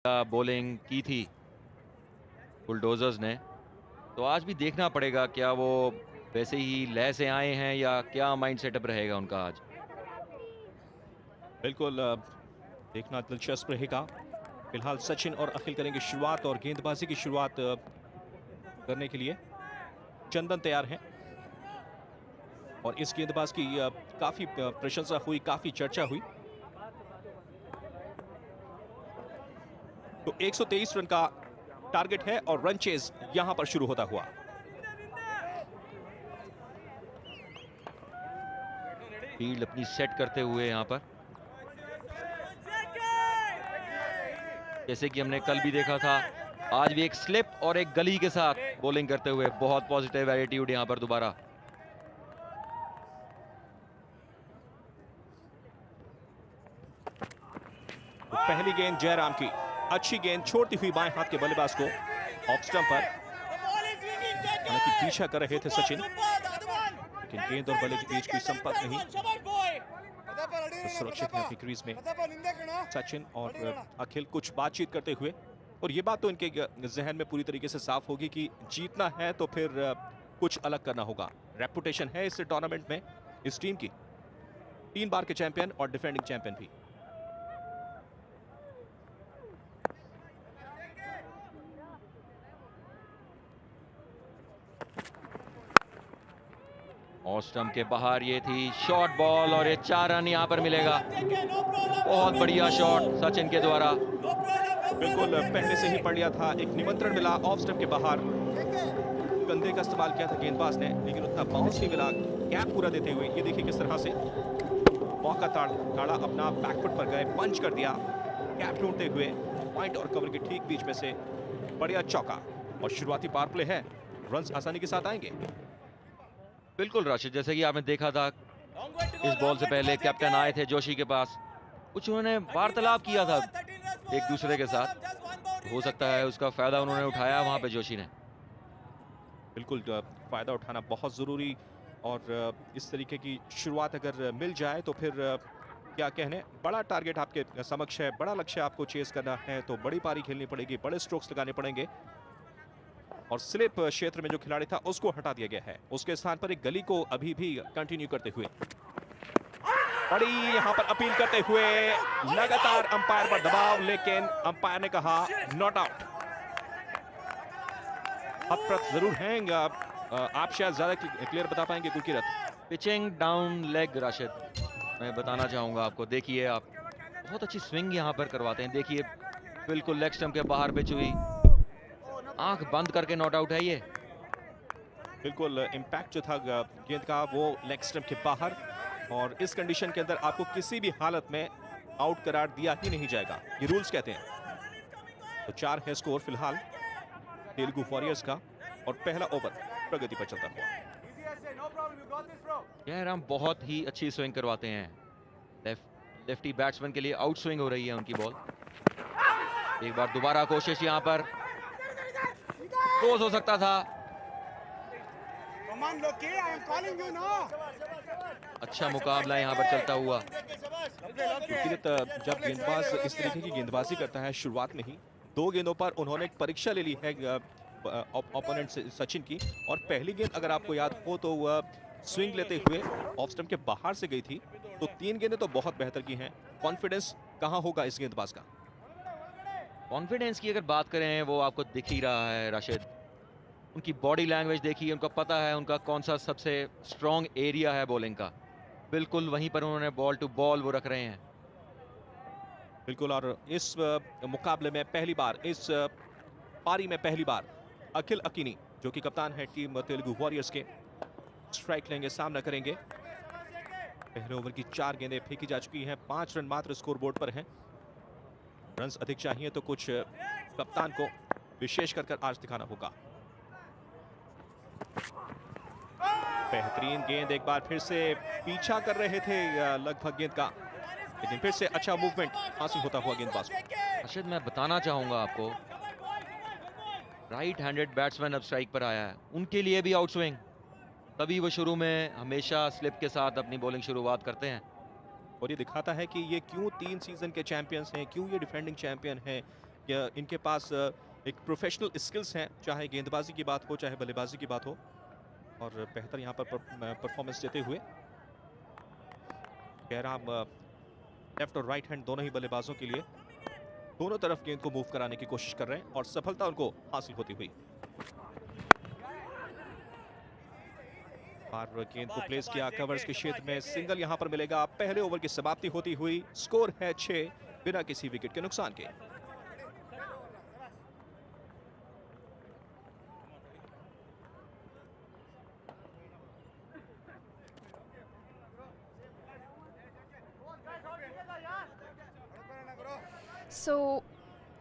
Bowling की थी bulldozers ने, तो आज भी देखना पड़ेगा क्या वो वैसे ही लय से आए हैं या क्या माइंड सेटअप रहेगा उनका आज। बिल्कुल देखना दिलचस्प रहेगा। फिलहाल सचिन और अखिल करेंगे शुरुआत और गेंदबाजी की शुरुआत करने के लिए चंदन तैयार हैं। और इस गेंदबाज की काफी प्रशंसा हुई, काफी चर्चा हुई। तो 123 रन का टारगेट है और रन चेज यहां पर शुरू होता हुआ। फील्ड अपनी सेट करते हुए यहां पर, जैसे कि हमने कल भी देखा था, आज भी एक स्लिप और एक गली के साथ बॉलिंग करते हुए बहुत पॉजिटिव एटीट्यूड यहां पर दोबारा। तो पहली गेंद जयराम की, अच्छी गेंद छोड़ती हुई बाएं हाथ के बल्लेबाज को ऑफ स्टंप पर। हालांकि पीछा कर रहे थे सचिन, लेकिन गेंद और बल्ले के बीच कोई संपर्क नहीं, तो सुरक्षित है अपनी क्रीज में सचिन और अखिल कुछ बातचीत करते हुए। और ये बात तो इनके जहन में पूरी तरीके से साफ होगी कि जीतना है तो फिर कुछ अलग करना होगा। रेपुटेशन है इस टूर्नामेंट में इस टीम की, 3 बार के चैंपियन और डिफेंडिंग चैंपियन भी। ऑफ स्टंप के बाहर ये थी शॉर्ट बॉल और ये 4 रन यहां पर मिलेगा। बहुत बढ़िया शॉट सचिन के द्वारा। बिल्कुल पहले से ही पढ़ लिया था, एक निमंत्रण मिला ऑफ स्टंप के बाहर, कंधे का इस्तेमाल किया था गेंदबाज ने, लेकिन उतना बाउंस नहीं मिला गैप पूरा देते हुए। ये देखिए किस तरह से मौका ताड़ा अपना बैकफुट पर गए, पंच कर दिया गैप ढूंढते हुए, पॉइंट और कवर के ठीक बीच में से बढ़िया चौका। और शुरुआती पावर प्ले है, रन आसानी के साथ आएंगे। बिल्कुल राशिद, जैसे कि आपने देखा था इस बॉल से पहले कैप्टन आए थे जोशी के पास, कुछ उन्होंने वार्तालाप किया था एक दूसरे के साथ, हो सकता है उसका फायदा उन्होंने उठाया वहां पे जोशी ने। बिल्कुल फायदा उठाना बहुत जरूरी, और इस तरीके की शुरुआत अगर मिल जाए तो फिर क्या कहने, बड़ा टारगेट आपके समक्ष है, बड़ा लक्ष्य आपको चेस करना है, तो बड़ी पारी खेलनी पड़ेगी, बड़े स्ट्रोक्स लगाने पड़ेंगे। और स्लिप क्षेत्र में जो खिलाड़ी था उसको हटा दिया गया है, उसके स्थान पर एक गली को अभी भी कंटिन्यू करते हुए। बड़ी यहां पर अपील करते हुए लगातार अंपायर पर दबाव, लेकिन अंपायर ने कहा नॉट आउट। हतप्रत जरूर हैं, आप शायद ज्यादा क्लियर बता पाएंगे Gurkirat. Pitching down leg Rashid, मैं बताना चाहूंगा आपको, देखिए आप बहुत अच्छी स्विंग यहां पर करवाते हैं। देखिए बिल्कुल लेग स्टंप के बाहर पिच हुई, आंख बंद करके नॉट आउट है ये। बिल्कुल इंपैक्ट जो था गेंद का वो लेग स्टंप के बाहर, और इस कंडीशन के अंदर आपको किसी भी हालत में आउट करार दिया ही नहीं जाएगा, ये रूल्स कहते हैं। तो 4 है स्कोर फिलहाल तेलुगु वॉरियर्स का, और पहला ओवर प्रगति पर चलता हुआ। जयराम बहुत ही अच्छी स्विंग करवाते हैं, लेफ्टी बैट्समैन के लिए आउट स्विंग हो रही है उनकी बॉल। एक बार दोबारा कोशिश, यहां पर क्लोज हो सकता था। अच्छा मुकाबला यहां पर चलता हुआ। जब गेंदबाज इस तरीके की गेंदबाजी करता है शुरुआत में ही, 2 गेंदों पर उन्होंने एक परीक्षा ले ली है ओपोनेंट सचिन की, और पहली गेंद अगर आपको याद हो तो स्विंग लेते हुए ऑफ स्टंप के बाहर से गई थी। तो 3 गेंदें तो बहुत बेहतर की हैं। कॉन्फिडेंस कहां होगा इस गेंदबाज का? कॉन्फिडेंस की अगर बात करें, वो आपको दिख ही रहा है राशिद। उनकी बॉडी लैंग्वेज देखिए, उनको पता है उनका कौन सा सबसे स्ट्रॉन्ग एरिया है बॉलिंग का, बिल्कुल वहीं पर उन्होंने बॉल टू बॉल वो रख रहे हैं। बिल्कुल, और इस मुकाबले में पहली बार, इस पारी में पहली बार अखिल अकीनी, जो कि कप्तान है टीम तेलुगु वॉरियर्स के, स्ट्राइक लेंगे, सामना करेंगे। पहले ओवर की 4 गेंदें फेंकी जा चुकी हैं, 5 रन मात्र स्कोर बोर्ड पर हैं। रन अधिक चाहिए तो कुछ कप्तान को विशेष कर आज दिखाना होगा। बेहतरीन गेंद, एक बार फिर से पीछा कर रहे थे लगभग गेंद का, लेकिन फिर से अच्छा मूवमेंट हासिल होता हुआ गेंदबाज को। अर्शद, मैं बताना चाहूंगा आपको, राइट हैंडेड बैट्समैन अब स्ट्राइक पर आया है, उनके लिए भी आउट स्विंग, तभी वो शुरू में हमेशा स्लिप के साथ अपनी बॉलिंग शुरुआत करते हैं। और ये दिखाता है कि ये क्यों 3 सीजन के चैंपियंस हैं, क्यों ये डिफेंडिंग चैंपियन हैं। इनके पास एक प्रोफेशनल स्किल्स हैं, चाहे गेंदबाजी की बात हो चाहे बल्लेबाजी की बात हो, और बेहतर यहाँ पर परफॉर्मेंस देते हुए जयराम लेफ्ट और राइट हैंड दोनों ही बल्लेबाजों के लिए दोनों तरफ गेंद को मूव कराने की कोशिश कर रहे हैं और सफलता उनको हासिल होती हुई। बार गेंद को प्लेस किया कवर्स के क्षेत्र में, सिंगल यहां पर मिलेगा। पहले ओवर की समाप्ति होती हुई स्कोर है 6 बिना किसी विकेट के नुकसान के।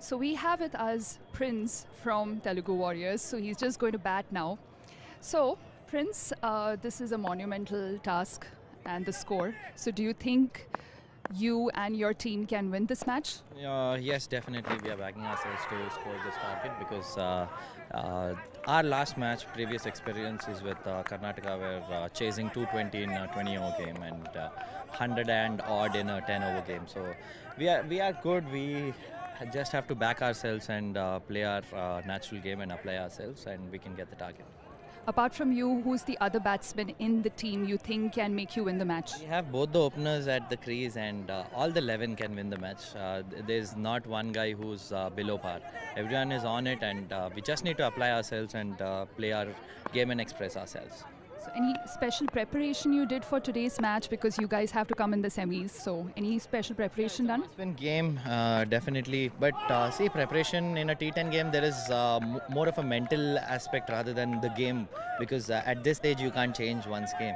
So we have with us Prince from Telugu Warriors. So he's just going to bat now. So Prince, this is a monumental task and the score. So do you think you and your team can win this match? Yes, definitely. We are backing ourselves to score this target because our last match, previous experience is with Karnataka, were chasing 220 in a 20-over game and 100 and odd in a 10-over game. So we are good. We just have to back ourselves and play our natural game and apply ourselves, and we can get the target. Apart from you, who's the other batsman in the team you think can make you win the match? We have both the openers at the crease, and all the 11 can win the match. There's not one guy who's below par. Everyone is on it, and we just need to apply ourselves and play our game and express ourselves. So any special preparation you did for today's match, because you guys have to come in the semis? So any special preparation done? It's been game, definitely. But see, preparation in a T10 game, there is more of a mental aspect rather than the game, because at this stage you can't change one's game.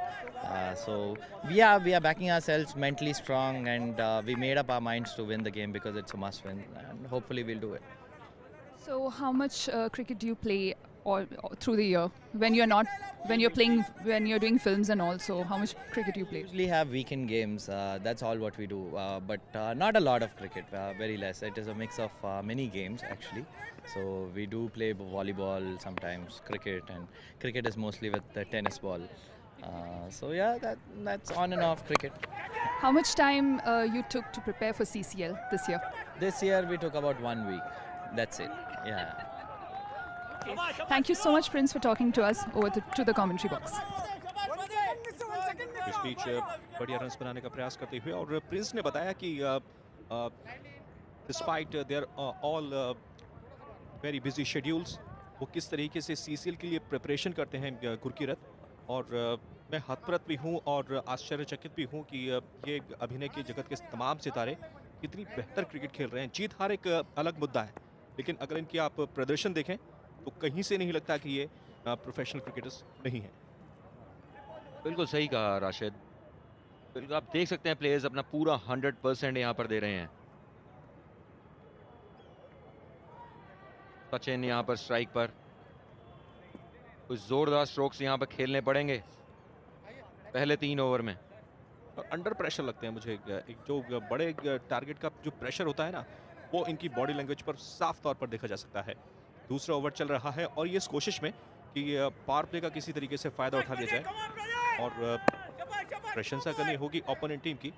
So we are backing ourselves mentally strong, and we made up our minds to win the game because it's a must win, and hopefully we'll do it. So how much cricket do you play all through the year when you're doing films and all? So how much cricket you play? Usually have weekend games, that's all what we do, but not a lot of cricket, very less. It is a mix of many games actually. So we do play volleyball sometimes, cricket, and cricket is mostly with the tennis ball. So yeah, that's on and off cricket. How much time you took to prepare for CCL this year? This year we took about 1 week, that's it. Yeah. Okay. Thank you so much, Prince, for talking to us over to the commentary box. इस बीच बढ़िया runs बनाने का प्रयास करते हुए, और Prince ने बताया कि despite there all very busy schedules, वो किस तरीके से सीसीएल के लिए प्रिपरेशन करते हैं गुरकीरत, और मैं हतप्रत भी हूँ और आश्चर्यचकित भी हूँ कि ये अभिनय की जगत के तमाम सितारे कितनी बेहतर क्रिकेट खेल रहे हैं। जीत हार एक अलग मुद्दा है, लेकिन अगर इनकी आप प्रदर्शन देखें तो कहीं से नहीं लगता कि ये प्रोफेशनल क्रिकेटर्स नहीं हैं। बिल्कुल सही कहा राशिद। बिल्कुल आप देख सकते हैं प्लेयर्स अपना पूरा 100% यहाँ पर दे रहे हैं। सचिन यहाँ पर स्ट्राइक पर, कुछ जोरदार स्ट्रोक्स यहाँ पर खेलने पड़ेंगे पहले 3 ओवर में। और अंडर प्रेशर लगते हैं मुझे, एक जो बड़े टारगेट का जो प्रेशर होता है ना, वो इनकी बॉडी लैंग्वेज पर साफ तौर पर देखा जा सकता है। दूसरा ओवर चल रहा है और ये इस कोशिश में कि पावर प्ले का किसी तरीके से फायदा उठा लिया जाए और प्रशंसा करनी होगी ओपोनेंट टीम की।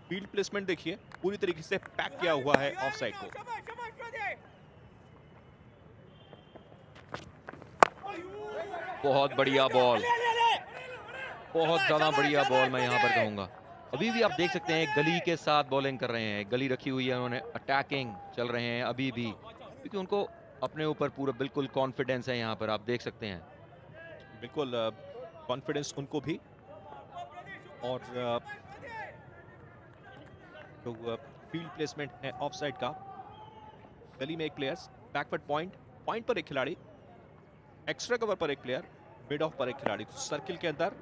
फील्ड प्लेसमेंट देखिए, पूरी तरीके से पैक किया हुआ है ऑफ साइड को। बहुत बढ़िया बॉल, बहुत ज्यादा बढ़िया बॉल मैं यहाँ पर कहूंगा। अभी भी आप देख सकते हैं गली के साथ बॉलिंग कर रहे हैं, गली रखी हुई है उन्होंने, अटैकिंग चल रहे हैं अभी भी, क्योंकि उनको अपने ऊपर पूरा बिल्कुल कॉन्फिडेंस है। यहाँ पर आप देख सकते हैं बिल्कुल कॉन्फिडेंस उनको भी, और जो फील्ड प्लेसमेंट है ऑफ साइड का, गली में एक प्लेयर, बैकवर्ड पॉइंट पर एक खिलाड़ी, एक्स्ट्रा कवर पर एक प्लेयर, मिड ऑफ पर एक खिलाड़ी, सर्किल के अंदर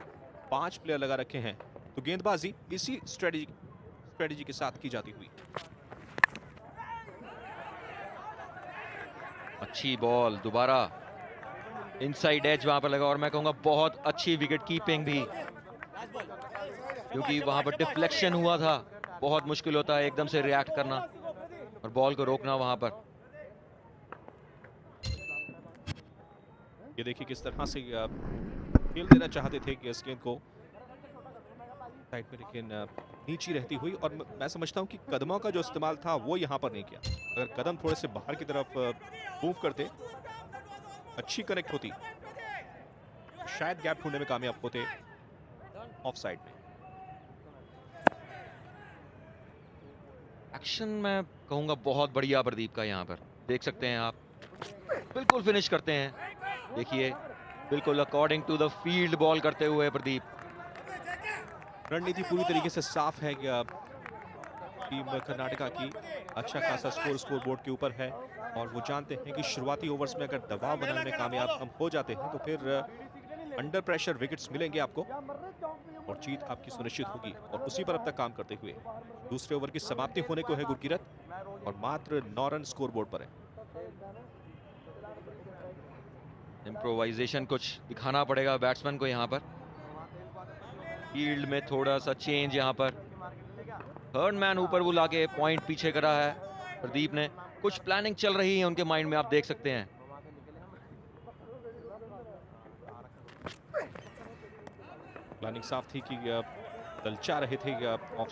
5 प्लेयर लगा रखे हैं। तो गेंदबाजी इसी स्ट्रेटेजी के साथ की जाती हुई। अच्छी बॉल, दोबारा इनसाइड एज वहां पर लगा, और मैं कहूंगा बहुत अच्छी विकेट कीपिंग भी, क्योंकि वहां पर डिफ्लेक्शन हुआ था। बहुत मुश्किल होता है एकदम से रिएक्ट करना और बॉल को रोकना वहां पर। ये देखिए किस तरह से खेल देना चाहते थे कि इस गेंद को, साइड में, लेकिन नीची रहती हुई, और मैं समझता हूं कि कदमों का जो इस्तेमाल था वो यहां पर नहीं किया। अगर कदम थोड़े से बाहर की तरफ मूव करते, अच्छी कनेक्ट होती, शायद गैप ढूंढने में कामयाब होते ऑफ साइड में। एक्शन मैं कहूंगा बहुत बढ़िया प्रदीप का, यहाँ पर देख सकते हैं आप, बिल्कुल फिनिश करते हैं। देखिए बिल्कुल according to the field bowl करते हुए प्रदीप। रणनीति पूरी तरीके से साफ है कि टीम कर्नाटका की अच्छा खासा स्कोर बोर्ड के ऊपर है, और वो जानते हैं कि शुरुआती ओवर्स में अगर दबाव बनाने में कामयाब हम हो जाते हैं तो फिर अंडर प्रेशर विकेट्स मिलेंगे आपको और जीत आपकी सुनिश्चित होगी। और उसी पर अब तक काम करते हुए दूसरे ओवर की समाप्ति होने को है गुरकीरत, और मात्र 9 रन स्कोर बोर्ड पर है। इम्प्रोवाइजेशन कुछ दिखाना पड़ेगा बैट्समैन को यहाँ पर, फील्ड में थोड़ा सा चेंज यहाँ पर। थर्ड मैन ऊपर बुला के पॉइंट पीछे करा है प्रदीप ने, कुछ प्लानिंग चल रही है उनके माइंड में, आप देख सकते हैं। प्लानिंग साफ थी कि दल चाह रहे थे ऑफ